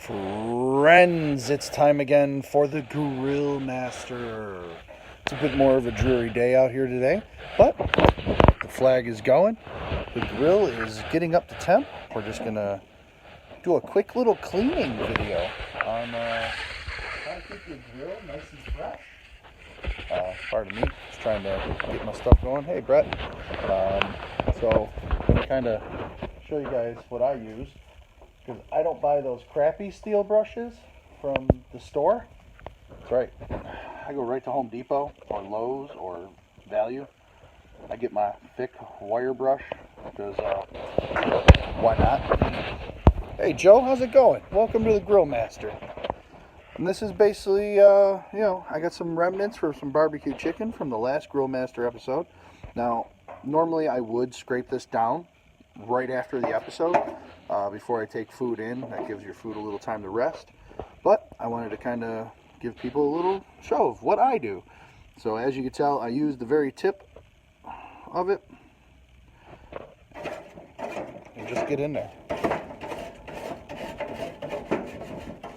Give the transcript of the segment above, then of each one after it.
Friends, it's time again for the Grill Master. It's a bit more of a dreary day out here today, but the flag is going. The grill is getting up to temp. We're just going to do a quick little cleaning video on how to keep your grill nice and fresh. Pardon me, just trying to get my stuff going. Hey, Brett. So I'm going to kind of show you guys what I use. Because I don't buy those crappy steel brushes from the store. That's right. I go right to Home Depot or Lowe's or Value. I get my thick wire brush because why not? Hey Joe, how's it going? Welcome to the Grill Master. And this is basically, I got some remnants for some barbecue chicken from the last Grill Master episode. Now, normally I would scrape this down right after the episode before I take food in. That gives your food a little time to rest, but I wanted to kind of give people a little show of what I do. So as you can tell, I use the very tip of it and just get in there.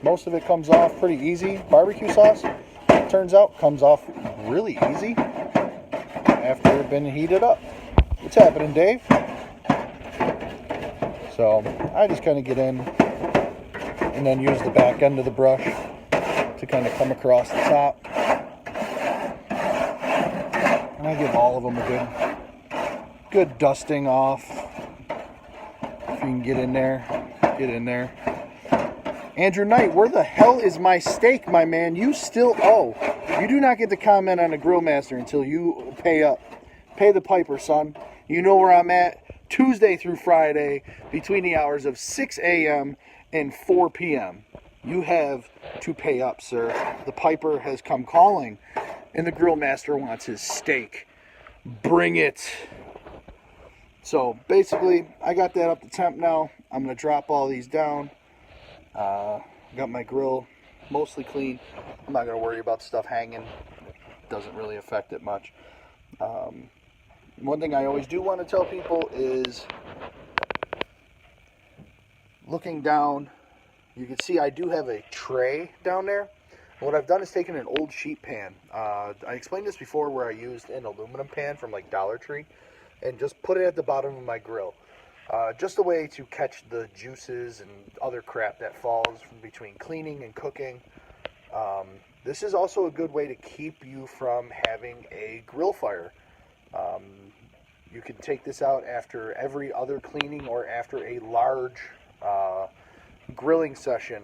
Most of it comes off pretty easy. Barbecue sauce, turns out, comes off really easy after it's been heated up. What's happening, Dave? So I just kind of get in and then use the back end of the brush to kind of come across the top. And I give all of them a good dusting off. If you can get in there, get in there. Andrew Knight, where the hell is my steak, my man? You still owe. You do not get to comment on the Grill Master until you pay up. Pay the piper, son. You know where I'm at. Tuesday through Friday between the hours of 6 a.m. and 4 p.m. You have to pay up, sir. The piper has come calling, and the Grill Master wants his steak. Bring it. So basically, I got that up to temp now. I'm going to drop all these down. Got my grill mostly clean. I'm not going to worry about stuff hanging. It doesn't really affect it much. One thing I always do want to tell people is looking down, you can see I do have a tray down there. And what I've done is taken an old sheet pan. I explained this before where I used an aluminum pan from like Dollar Tree and just put it at the bottom of my grill. Just a way to catch the juices and other crap that falls from between cleaning and cooking. This is also a good way to keep you from having a grill fire. You can take this out after every other cleaning or after a large grilling session.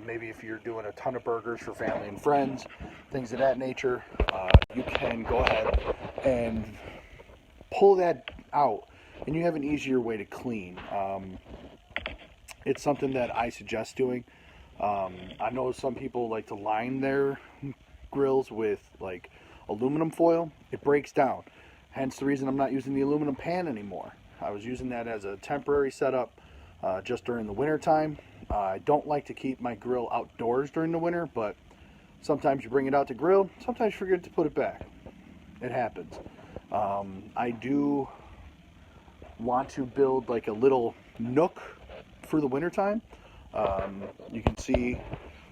Maybe if you're doing a ton of burgers for family and friends, things of that nature, you can go ahead and pull that out and you have an easier way to clean. It's something that I suggest doing. I know some people like to line their grills with like aluminum foil. It breaks down. Hence the reason I'm not using the aluminum pan anymore. I was using that as a temporary setup just during the winter time. I don't like to keep my grill outdoors during the winter, but sometimes you bring it out to grill, sometimes you forget to put it back. It happens. I do want to build like a little nook for the winter time. You can see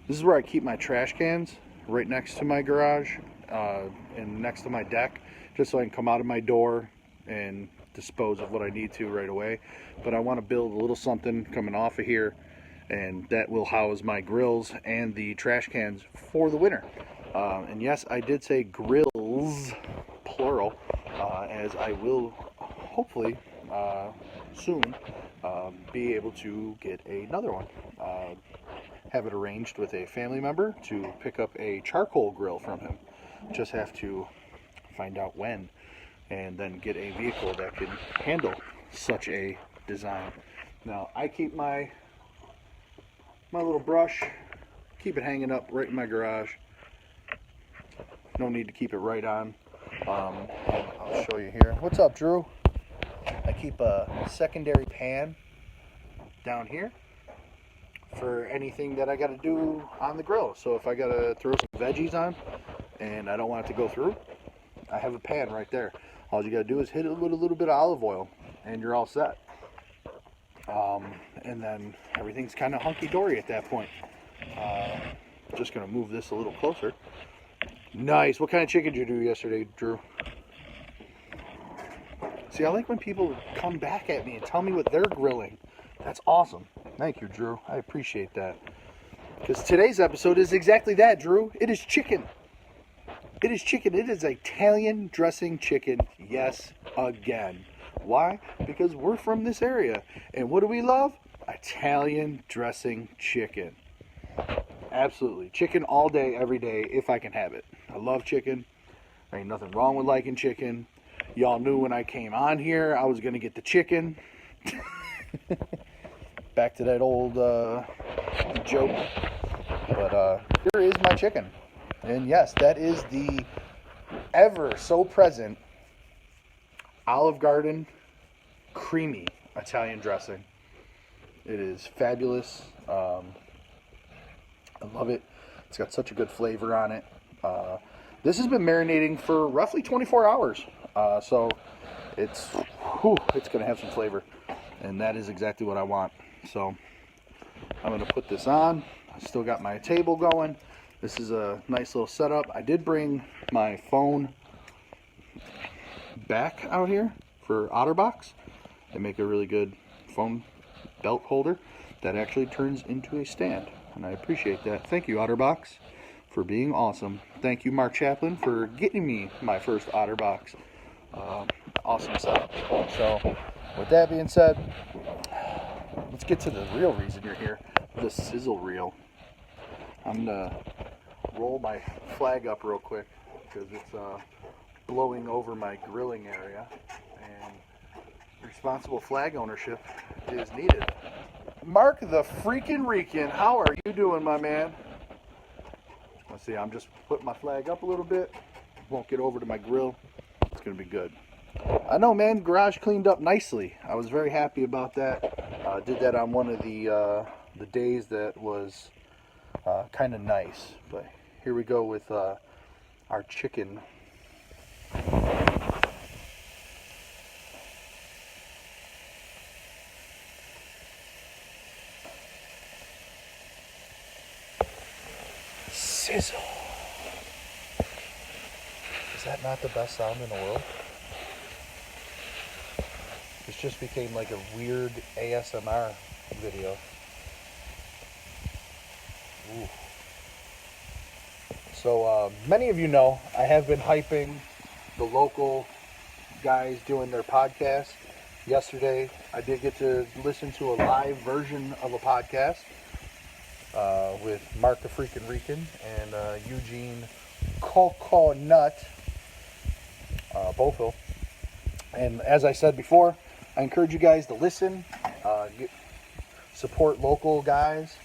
this is where I keep my trash cans, right next to my garage and next to my deck, just so I can come out of my door and dispose of what I need to right away. But I want to build a little something coming off of here, and that will house my grills and the trash cans for the winter. And yes, I did say grills, plural, as I will hopefully soon be able to get another one. Have it arranged with a family member to pick up a charcoal grill from him. Just have to find out when, and then get a vehicle that can handle such a design. Now I keep my little brush, keep it hanging up right in my garage. No need to keep it right on. I'll show you here. What's up, Drew? I keep a secondary pan down here for anything that I got to do on the grill. So if I got to throw some veggies on and I don't want it to go through, I have a pan right there. All you got to do is hit it with a little bit of olive oil and you're all set. And then everything's kind of hunky-dory at that point. Just going to move this a little closer. Nice. What kind of chicken did you do yesterday, Drew? See, I like when people come back at me and tell me what they're grilling. That's awesome. Thank you, Drew. I appreciate that. Because today's episode is exactly that, Drew. It is chicken. It is chicken. It is Italian dressing chicken. Yes, again. Why? Because we're from this area. And what do we love? Italian dressing chicken. Absolutely. Chicken all day, every day, if I can have it. I love chicken. There ain't nothing wrong with liking chicken. Y'all knew when I came on here I was going to get the chicken. Back to that old joke. But here is my chicken. And yes, that is the ever so present Olive Garden creamy Italian dressing. It is fabulous. I love it. It's got such a good flavor on it. This has been marinating for roughly 24 hours. So it's going to have some flavor. And that is exactly what I want. So I'm going to put this on. I still got my table going. This is a nice little setup. I did bring my phone back out here for OtterBox. They make a really good phone belt holder that actually turns into a stand. And I appreciate that. Thank you, OtterBox, for being awesome. Thank you, Mark Chaplin, for getting me my first OtterBox. Awesome setup. So, with that being said, let's get to the real reason you're here, the sizzle reel. I'm going to roll my flag up real quick because it's blowing over my grilling area, and responsible flag ownership is needed. Mark the freaking Rican, how are you doing, my man? Let's see, I'm just putting my flag up a little bit. Won't get over to my grill. It's going to be good. I know, man, garage cleaned up nicely. I was very happy about that. Did that on one of the days that was kind of nice. But here we go with our chicken. Sizzle. Is that not the best sound in the world? This just became like a weird ASMR video. Ooh. So many of you know I have been hyping the local guys doing their podcast. Yesterday I did get to listen to a live version of a podcast with Mark the Freaking Rican and Eugene Coconut Bofill. And as I said before, I encourage you guys to listen, support local guys.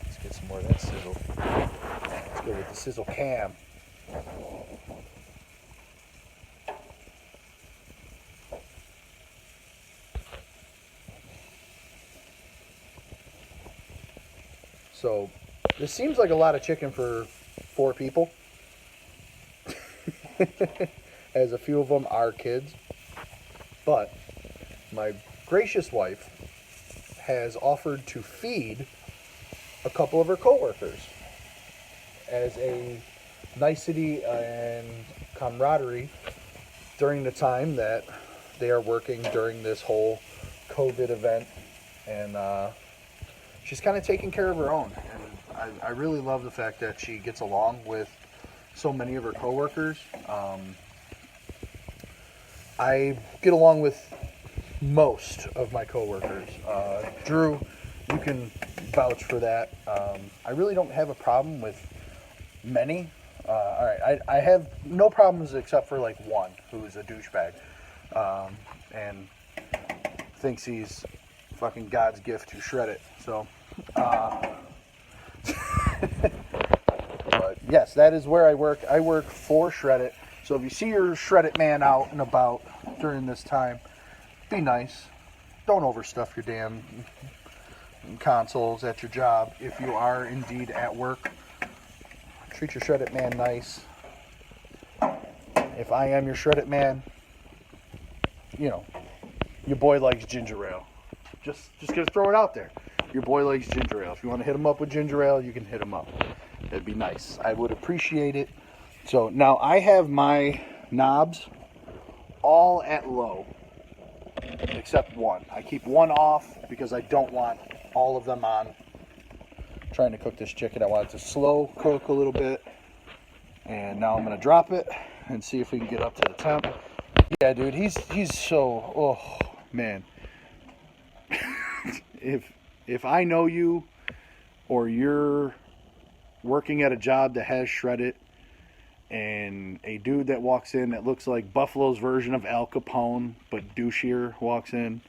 Let's get some more of that sizzle. Let's go with the sizzle cam. So, this seems like a lot of chicken for 4 people. As a few of them are kids. But my gracious wife has offered to feed a couple of her coworkers as a nicety and camaraderie during the time that they are working during this whole COVID event. And she's kind of taking care of her own. And I really love the fact that she gets along with so many of her coworkers. I get along with most of my coworkers. Drew, you can vouch for that. I really don't have a problem with many. All right, I have no problems except for like one who's a douchebag and thinks he's fucking God's gift to shred it. So, but yes, that is where I work. I work for Shred It. So if you see your Shred It man out and about during this time, be nice. Don't overstuff your damn consoles at your job. If you are indeed at work, treat your Shred It man nice. If I am your Shred It man, you know, your boy likes ginger ale. Just gonna throw it out there. Your boy likes ginger ale. If you want to hit him up with ginger ale, you can hit him up. That'd be nice. I would appreciate it. So now I have my knobs all at low, except one. I keep one off because I don't want all of them on. I'm trying to cook this chicken. I want it to slow cook a little bit. And now I'm gonna drop it and see if we can get up to the temp. Yeah, dude, he's so, oh man. If I know you, or you're working at a job that has Shred-it, and a dude that walks in that looks like Buffalo's version of Al Capone, but douchier, walks in,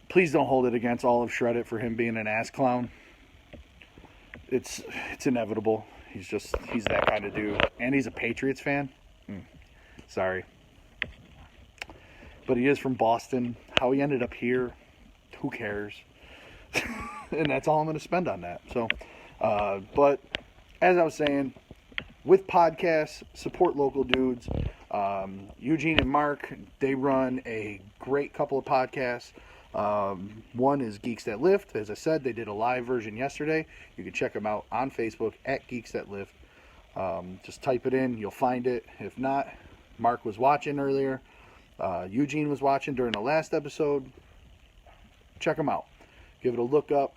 please don't hold it against all of Shred-it for him being an ass clown. It's inevitable. He's that kind of dude. And he's a Patriots fan. Sorry. But he is from Boston. How he ended up here, who cares? And that's all I'm going to spend on that. So, but as I was saying, with podcasts, support local dudes. Eugene and Mark, they run a great couple of podcasts. One is Geeks That Lift. As I said, they did a live version yesterday. You can check them out on Facebook at Geeks That Lift. Just type it in, you'll find it. If not, Mark was watching earlier. Eugene was watching during the last episode. Check them out. Give it a look up.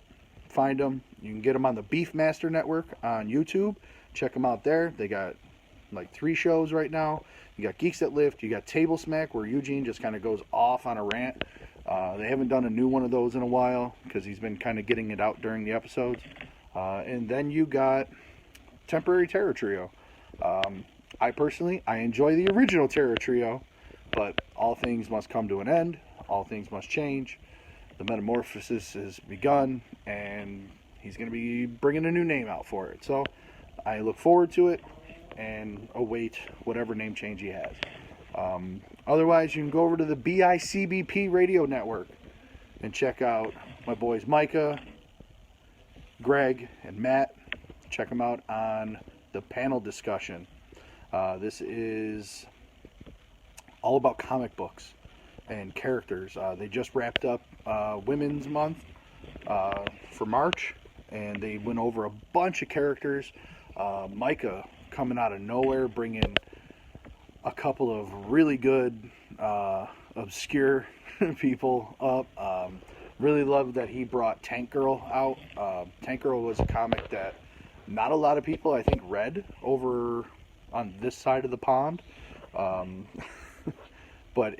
Find them. You can get them on the Beefmaster Network on YouTube. Check them out there. They got like 3 shows right now. You got Geeks That Lift. You got Table Smack, where Eugene just kind of goes off on a rant. They haven't done a new one of those in a while because he's been kind of getting it out during the episodes. And then you got Temporary Terror Trio. I personally enjoy the original Terror Trio, but all things must come to an end. All things must change. The metamorphosis has begun, and he's going to be bringing a new name out for it. So I look forward to it and await whatever name change he has. Otherwise, you can go over to the BICBP Radio Network and check out my boys Micah, Greg, and Matt. Check them out on the panel discussion. This is all about comic books and characters. They just wrapped up Women's Month for March, and they went over a bunch of characters. Micah coming out of nowhere, bringing a couple of really good obscure people up. Really love that he brought Tank Girl out. Tank Girl was a comic that not a lot of people, I think, read over on this side of the pond. But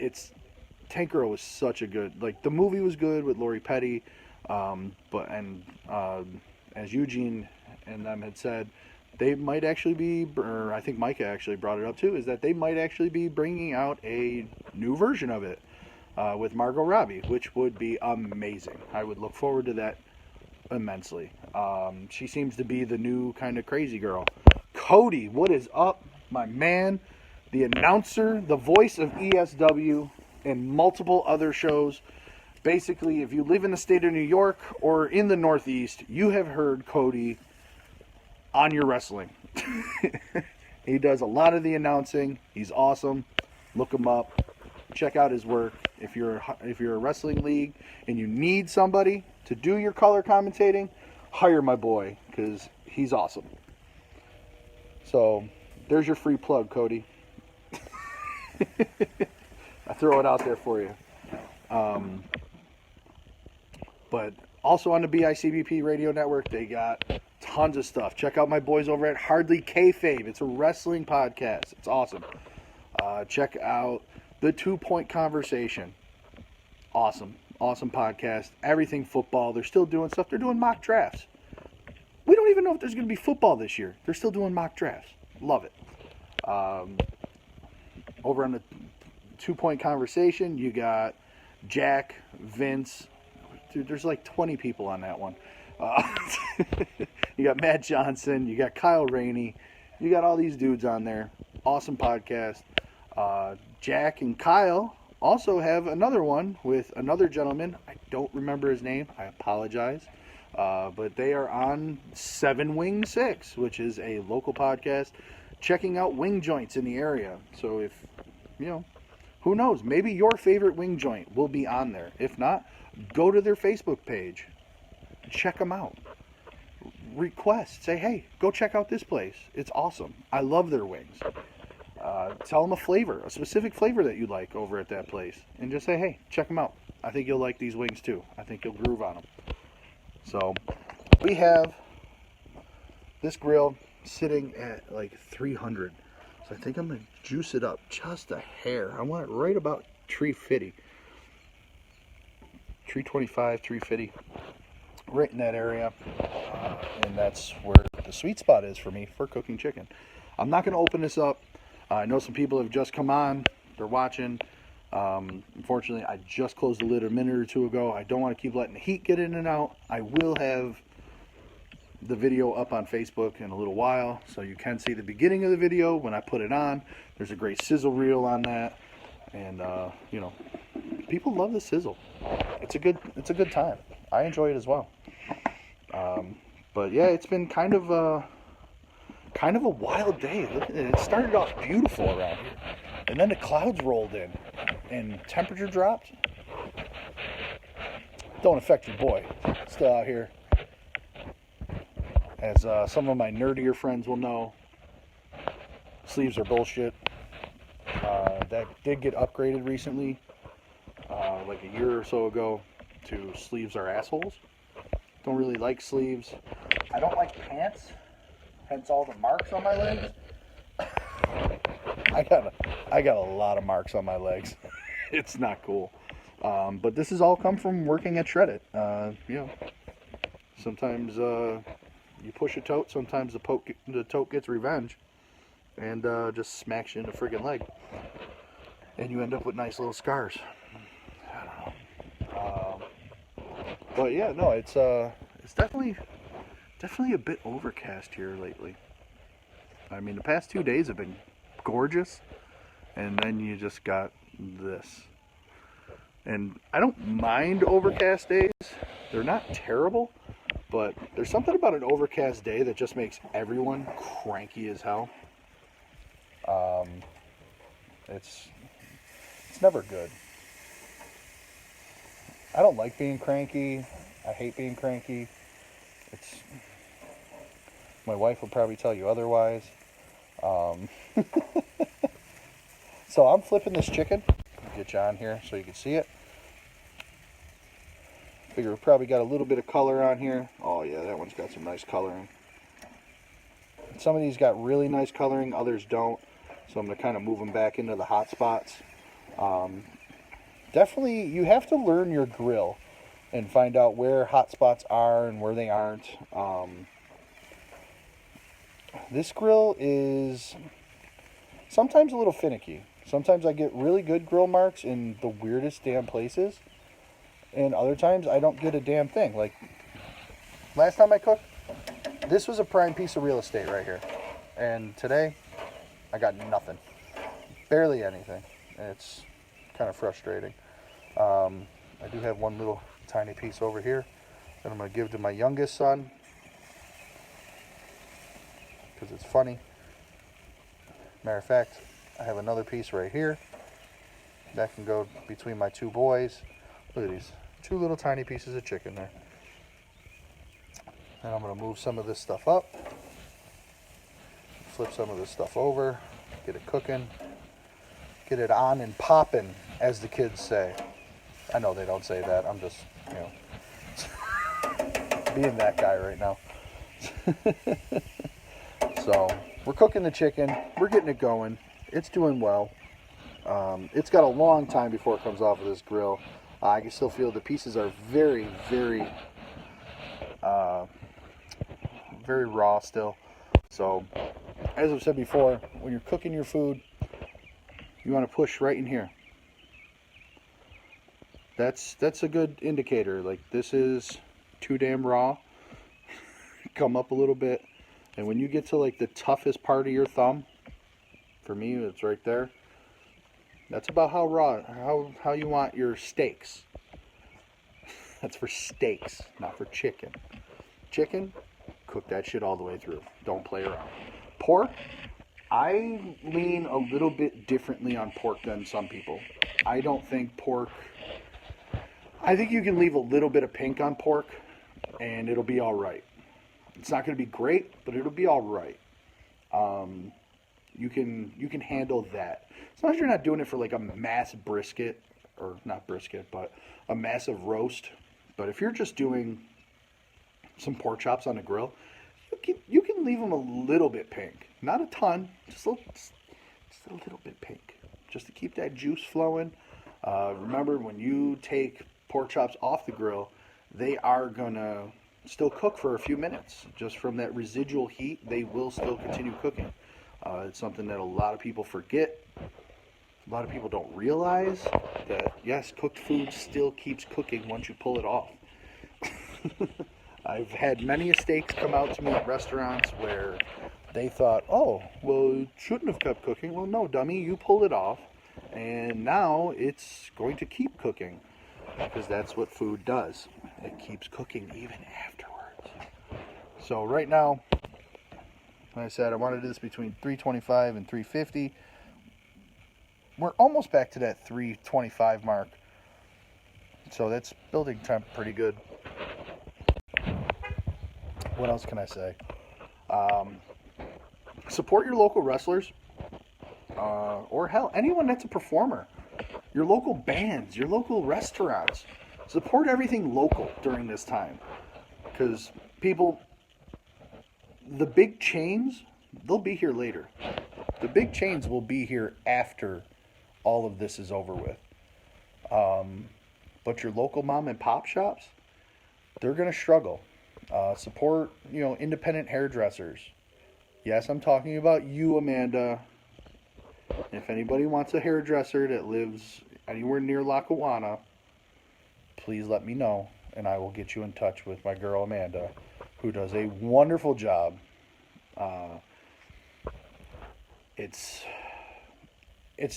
Tank Girl was such a good, like, the movie was good with Lori Petty, as Eugene and them had said, they might actually be, or I think Micah actually brought it up too, is that they might actually be bringing out a new version of it with Margot Robbie, which would be amazing. I would look forward to that immensely. She seems to be the new kind of crazy girl. Cody, what is up, my man? The announcer, the voice of ESW and multiple other shows. Basically, if you live in the state of New York or in the Northeast, you have heard Cody on your wrestling. He does a lot of the announcing. He's awesome. Look him up. Check out his work. If you're a wrestling league and you need somebody to do your color commentating, hire my boy, because he's awesome. So there's your free plug, Cody. I throw it out there for you. But also on the BICBP Radio Network, they got tons of stuff. Check out my boys over at Hardly Kayfabe. It's a wrestling podcast. It's awesome. Check out the 2 Point Conversation. Awesome podcast. Everything football. They're still doing stuff. They're doing mock drafts. We don't even know if there's going to be football this year. They're still doing mock drafts. Love it. Over on the 2 Point Conversation, you got Jack, Vince. Dude, there's like 20 people on that one. You got Matt Johnson. You got Kyle Rainey. You got all these dudes on there. Awesome podcast. Jack and Kyle also have another one with another gentleman. I don't remember his name. I apologize. But they are on 7 Wing 6, which is a local podcast checking out wing joints in the area. So if, Who knows? Maybe your favorite wing joint will be on there. If not, go to their Facebook page. Check them out. Request. Say, hey, go check out this place. It's awesome. I love their wings. Tell them a flavor, a specific flavor that you like over at that place. And just say, hey, check them out. I think you'll like these wings too. I think you'll groove on them. So, we have this grill sitting at like 300. So I think I'm going to juice it up just a hair. I want it right about 350. 325, 350. Right in that area. And that's where the sweet spot is for me for cooking chicken. I'm not going to open this up. I know some people have just come on. They're watching. Unfortunately, I just closed the lid a minute or two ago. I don't want to keep letting the heat get in and out. I will have the video up on Facebook in a little while, so you can see the beginning of the video when I put it on. There's a great sizzle reel on that, and you know, people love the sizzle. It's a good time. I enjoy it as well. But yeah, it's been kind of a wild day. Look at it. It started off beautiful around here, and then the clouds rolled in, and temperature dropped. Don't affect your boy. Still out here. As some of my nerdier friends will know, sleeves are bullshit. That did get upgraded recently, like a year or so ago, to sleeves are assholes. Don't really like sleeves. I don't like pants, hence all the marks on my legs. I got a lot of marks on my legs. It's not cool. But this has all come from working at Shred It. You know, sometimes you push a tote, sometimes the tote gets revenge and just smacks you in the friggin' leg. And you end up with nice little scars. I don't know. But yeah, no, it's definitely a bit overcast here lately. I mean, the past 2 days have been gorgeous, and then you just got this. And I don't mind overcast days. They're not terrible. But there's something about an overcast day that just makes everyone cranky as hell. It's never good. I don't like being cranky. I hate being cranky. My wife will probably tell you otherwise. So I'm flipping this chicken. I'll get you on here so you can see it. Figure we probably got a little bit of color on here. Oh yeah, that one's got some nice coloring. Some of these got really nice coloring, others don't. So I'm going to kind of move them back into the hot spots. Definitely, you have to learn your grill and find out where hot spots are and where they aren't. This grill is sometimes a little finicky. Sometimes I get really good grill marks in the weirdest damn places. And other times, I don't get a damn thing. Like, last time I cooked, this was a prime piece of real estate right here. And today, I got nothing. Barely anything. It's kind of frustrating. I do have one little tiny piece over here that I'm going to give to my youngest son. Because it's funny. Matter of fact, I have another piece right here. That can go between my two boys. Look at these. 2 little tiny pieces of chicken there. And I'm going to move some of this stuff up. Flip some of this stuff over. Get it cooking. Get it on and popping, as the kids say. I know they don't say that. I'm just, you know, being that guy right now. So, we're cooking the chicken. We're getting it going. It's doing well. It's got a long time before it comes off of this grill. I can still feel the pieces are very, very, very raw still. So, as I've said before, when you're cooking your food, you want to push right in here. That's a good indicator. Like, this is too damn raw. Come up a little bit. And when you get to like the toughest part of your thumb, for me, it's right there. That's about how raw, how you want your steaks. That's for steaks, not for chicken. Chicken, cook that shit all the way through. Don't play around. Pork, I lean a little bit differently on pork than some people. I don't think pork. I think you can leave a little bit of pink on pork, and it'll be all right. It's not going to be great, but it'll be all right. Um, you can handle that as long as you're not doing it for like a mass brisket, or not brisket, but a massive roast. But if you're just doing some pork chops on the grill, you can leave them a little bit pink, not a ton, just a little bit pink, just to keep that juice flowing. Remember, when you take pork chops off the grill, they are gonna still cook for a few minutes. Just from that residual heat, they will still continue cooking. It's something that a lot of people forget. A lot of people don't realize that, yes, cooked food still keeps cooking once you pull it off. I've had many steaks come out to me at restaurants where they thought, oh, well, it shouldn't have kept cooking. Well, no, dummy, you pulled it off, and now it's going to keep cooking, because that's what food does. It keeps cooking even afterwards. So right now, like I said, I want to do this between 325 and 350. We're almost back to that 325 mark. So that's building temp pretty good. What else can I say? Support your local wrestlers, or hell, anyone that's a performer. Your local bands, your local restaurants. Support everything local during this time. Because people, the big chains, they'll be here later. The big chains will be here after all of this is over with. But your local mom and pop shops, they're going to struggle. Support, independent hairdressers. Yes, I'm talking about you, Amanda. If anybody wants a hairdresser that lives anywhere near Lackawanna, please let me know, and I will get you in touch with my girl Amanda, who does a wonderful job. It's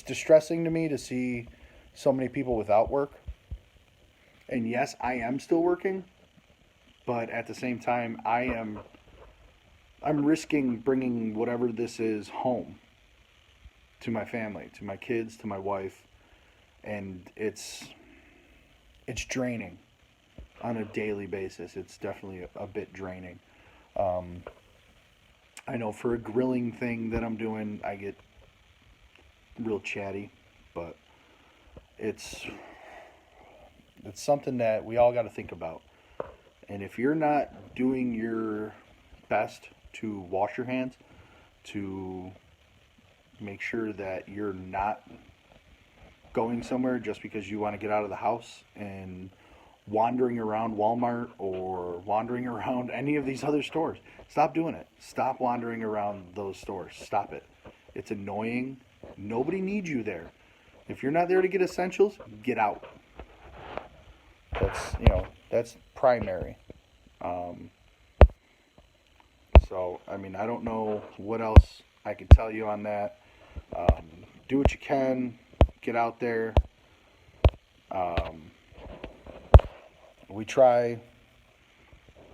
distressing to me to see so many people without work. And yes, I am still working, but at the same time, I'm risking bringing whatever this is home to my family, to my kids, to my wife, and it's draining on a daily basis. It's definitely a bit draining. I know for a grilling thing that I'm doing, I get real chatty, but it's something that we all got to think about. And if you're not doing your best to wash your hands, to make sure that you're not going somewhere just because you want to get out of the house and wandering around Walmart or wandering around any of these other stores, stop doing it. Stop wandering around those stores. Stop it. It's annoying. Nobody needs you there. If you're not there to get essentials, get out. That's primary. So, I don't know what else I can tell you on that. Do what you can. Get out there. We try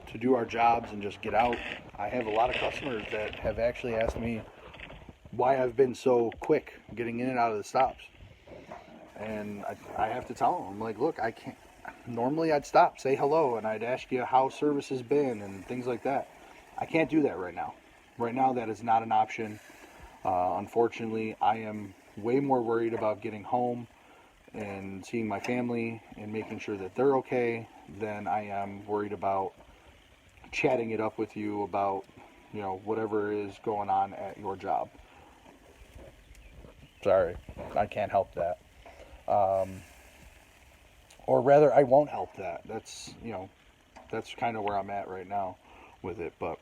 to do our jobs and just get out. I have a lot of customers that have actually asked me why I've been so quick getting in and out of the stops. And I have to tell them, I'm like, look, I can't. Normally I'd stop, say hello, and I'd ask you how service has been and things like that. I can't do that right now. Right now, that is not an option. Unfortunately, I am way more worried about getting home and seeing my family and making sure that they're okay than I am worried about chatting it up with you about, whatever is going on at your job. Sorry, I can't help that. Or rather, I won't help that. That's kind of where I'm at right now with it. But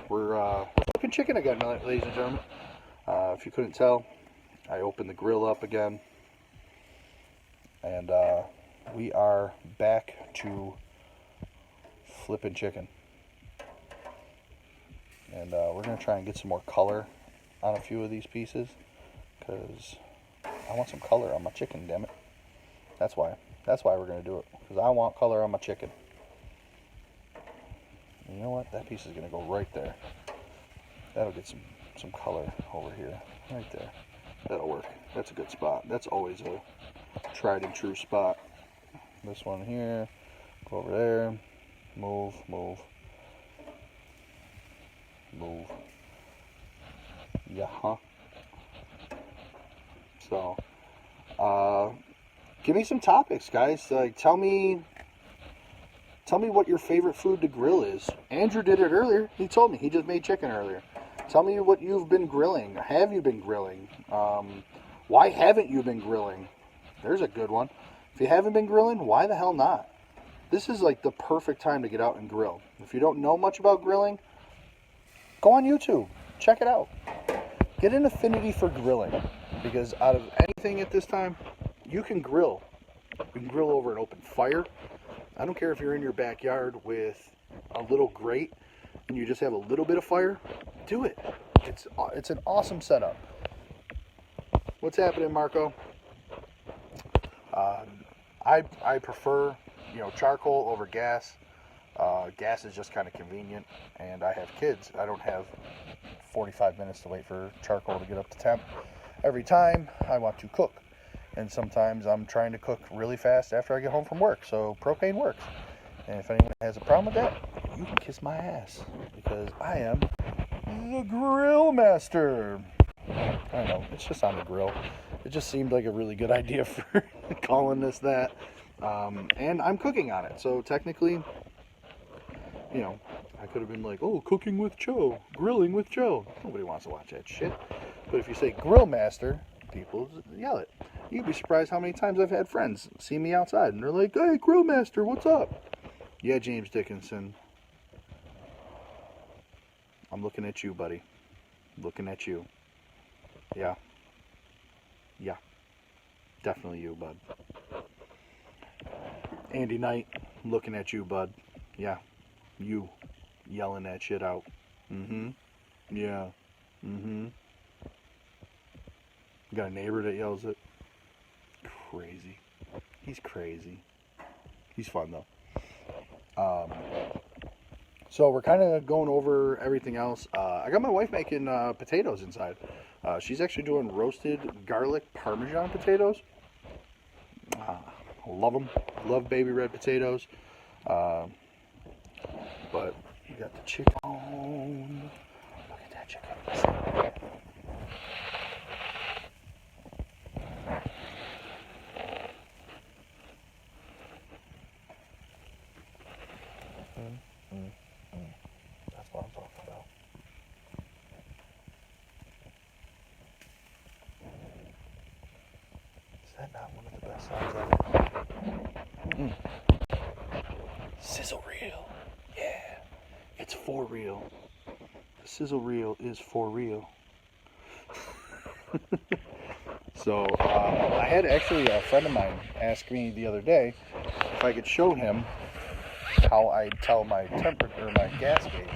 we're flipping chicken again, ladies and gentlemen. If you couldn't tell, I opened the grill up again. And we are back to flipping chicken. And we're going to try and get some more color on a few of these pieces, because I want some color on my chicken, damn it. That's why we're going to do it, because I want color on my chicken. And you know what? That piece is going to go right there. That'll get some color over here, right there. That'll work. That's a good spot. That's always a tried and true spot. This one here, go over there, move, move, move. Yeah, huh? So, give me some topics, guys. Like, tell me what your favorite food to grill is. Andrew did it earlier. He told me he just made chicken earlier. Tell me what you've been grilling. Have you been grilling? Why haven't you been grilling? There's a good one. If you haven't been grilling, why the hell not? This is like the perfect time to get out and grill. If you don't know much about grilling, go on YouTube. Check it out. Get an affinity for grilling, because out of anything at this time, you can grill. You can grill over an open fire. I don't care if you're in your backyard with a little grate and you just have a little bit of fire. Do it. It's an awesome setup. What's happening, Marco? I prefer, charcoal over gas. Gas is just kind of convenient, and I have kids. I don't have 45 minutes to wait for charcoal to get up to temp. Every time I want to cook, and sometimes I'm trying to cook really fast after I get home from work, so propane works. And if anyone has a problem with that, you can kiss my ass, because I am the grill master. I don't know, it's just on the grill. It just seemed like a really good idea for calling this that. And I'm cooking on it, so technically, I could have been like, oh, cooking with Joe, grilling with Joe. Nobody wants to watch that shit. But if you say grill master, people yell it. You'd be surprised how many times I've had friends see me outside and they're like, hey, grill master, what's up? Yeah, James Dickinson. I'm looking at you, buddy. Looking at you. Yeah. Yeah. Definitely you, bud. Andy Knight, looking at you, bud. Yeah. You. Yelling that shit out. Mm-hmm. Yeah. Mm-hmm. Got a neighbor that yells it. Crazy. He's crazy. He's fun, though. So we're kind of going over everything else. I got my wife making potatoes inside. She's actually doing roasted garlic Parmesan potatoes. Love them. Love baby red potatoes. But we got the chicken. Look at that chicken. That's what I'm talking about. Is that not one of the best sounds ever? Sizzle reel. Yeah. It's for real. The sizzle reel is for real. So, I had actually a friend of mine ask me the other day if I could show him how I tell my temperature or my gas gauge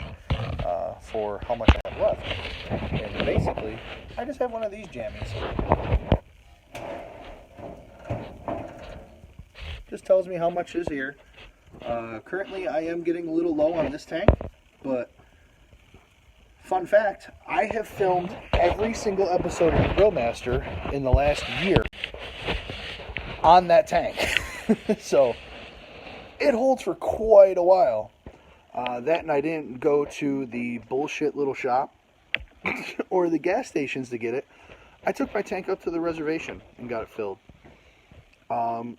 for how much I have left. And basically, I just have one of these jammies. Just tells me how much is here. Currently, I am getting a little low on this tank, but fun fact, I have filmed every single episode of Grill Master in the last year on that tank. So it holds for quite a while. That and I didn't go to the bullshit little shop or the gas stations to get it. I took my tank up to the reservation and got it filled.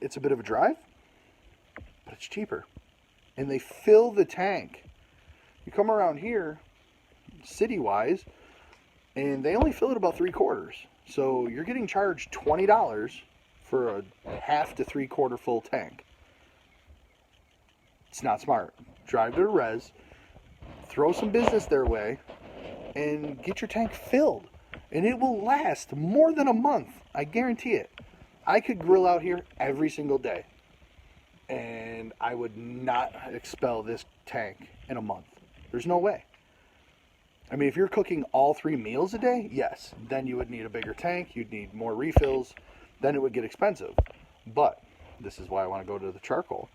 It's a bit of a drive, but it's cheaper. And they fill the tank. You come around here, city-wise, and they only fill it about 3/4. So you're getting charged $20 for a half to 3/4 full tank. It's not smart. Drive to the res, throw some business their way, and get your tank filled. And it will last more than a month. I guarantee it. I could grill out here every single day, and I would not expel this tank in a month. There's no way. I mean, if you're cooking all 3 meals a day, yes, then you would need a bigger tank, you'd need more refills, then it would get expensive. But this is why I want to go to the charcoal.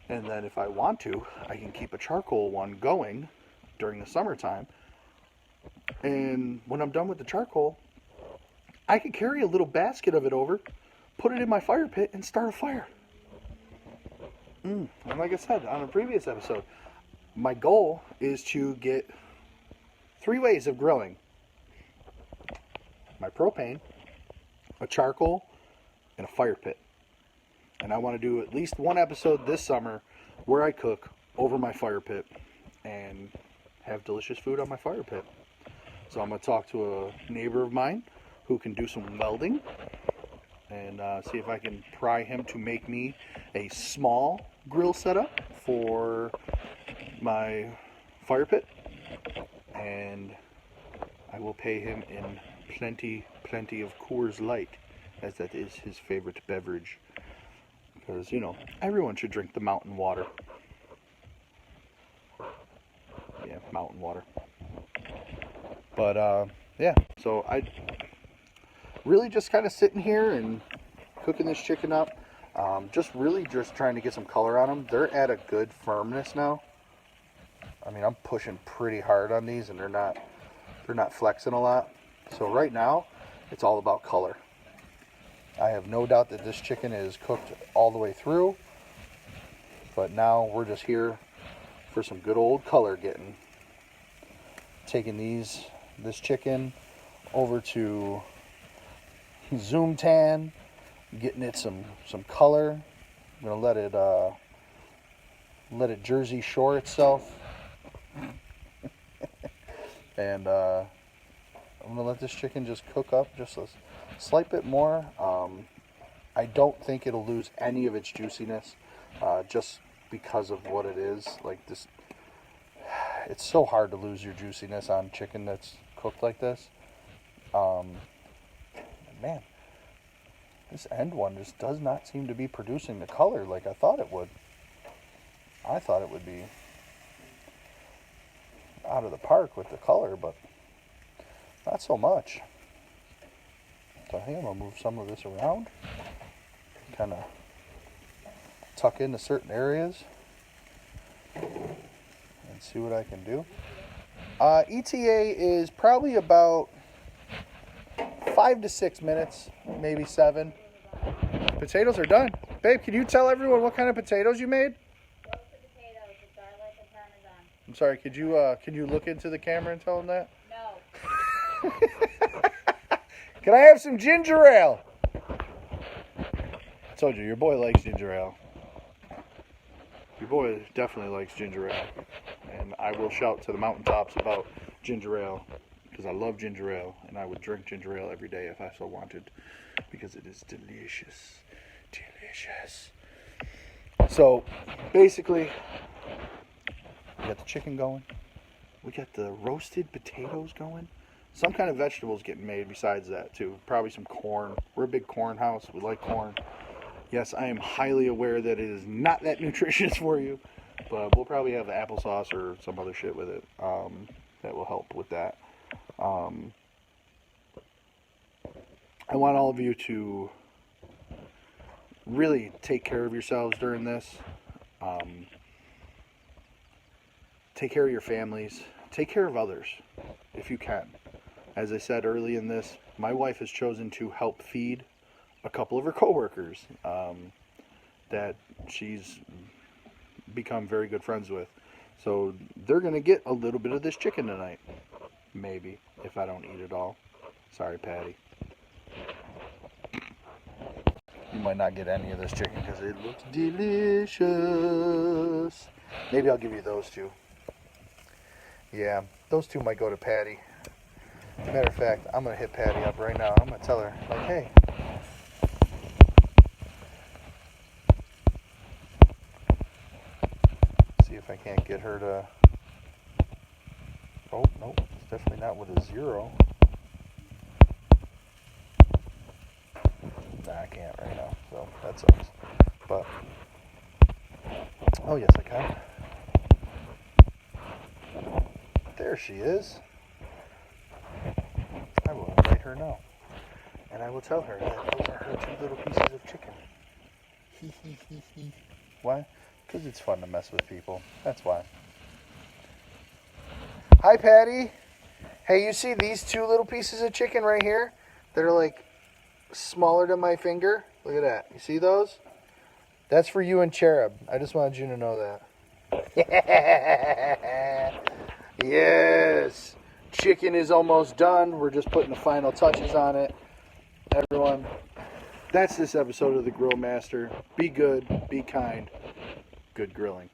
And then if I want to, I can keep a charcoal one going during the summertime And when I'm done with the charcoal, I could carry a little basket of it over, put it in my fire pit, and start a fire. And like I said on a previous episode, my goal is to get 3 ways of grilling: my propane, a charcoal, and a fire pit. And I want to do at least one episode this summer where I cook over my fire pit and have delicious food on my fire pit. So I'm going to talk to a neighbor of mine who can do some welding and see if I can pry him to make me a small grill setup for my fire pit. And I will pay him in plenty of Coors Light, as that is his favorite beverage. Because, you know, everyone should drink the mountain water. Yeah, mountain water. But, yeah, so I really just kind of sitting here and cooking this chicken up. Just trying to get some color on them. They're at a good firmness now. I mean, I'm pushing pretty hard on these, and they're not flexing a lot. So right now, it's all about color. I have no doubt that this chicken is cooked all the way through, but now we're just here for some good old color getting. Taking this chicken over to Zoom Tan, getting it some color. I'm gonna let it Jersey Shore itself, and I'm gonna let this chicken just cook up just a slight bit more. I don't think it'll lose any of its juiciness, just because of what it is. Like this, it's so hard to lose your juiciness on chicken that's cooked like this. Man, this end one just does not seem to be producing the color like I thought it would. I thought it would be out of the park with the color, but not so much. So I think I'm going to move some of this around. Kind of tuck into certain areas and see what I can do. ETA is probably about 5 to 6 minutes, maybe 7. Potatoes are done. Babe, can you tell everyone what kind of potatoes you made? Roasted potatoes with garlic and parmesan. I'm sorry, can you look into the camera and tell them that? No. Can I have some ginger ale? I told you, your boy likes ginger ale. Your boy definitely likes ginger ale. And I will shout to the mountaintops about ginger ale, because I love ginger ale, and I would drink ginger ale every day if I so wanted, because it is delicious. Delicious. So, basically, we got the chicken going. We got the roasted potatoes going. Some kind of vegetables getting made besides that, too. Probably some corn. We're a big corn house. We like corn. Yes, I am highly aware that it is not that nutritious for you, but we'll probably have applesauce or some other shit with it that will help with that. I want all of you to really take care of yourselves during this. Take care of your families. Take care of others if you can. As I said early in this, my wife has chosen to help feed a couple of her coworkers that she's become very good friends with. So they're going to get a little bit of this chicken tonight. Maybe, if I don't eat it all. Sorry, Patty. You might not get any of this chicken because it looks delicious. Maybe I'll give you those two. Yeah, those two might go to Patty. Matter of fact, I'm going to hit Patty up right now. I'm going to tell her, like, hey. See if I can't get her to... Oh, nope. It's definitely not with a 0. Nah, I can't right now. So, that sucks. But... Oh, yes, I can. There she is. I will invite her now. And I will tell her that those are her 2 little pieces of chicken. Hee hee hee hee. Why? Because it's fun to mess with people. That's why. Hi, Patty. Hey, you see these two little pieces of chicken right here that are like smaller than my finger? Look at that. You see those? That's for you and Cherub. I just wanted you to know that. Yes. Chicken is almost done. We're just putting the final touches on it. Everyone, that's this episode of The Grill Master. Be good, be kind, good grilling.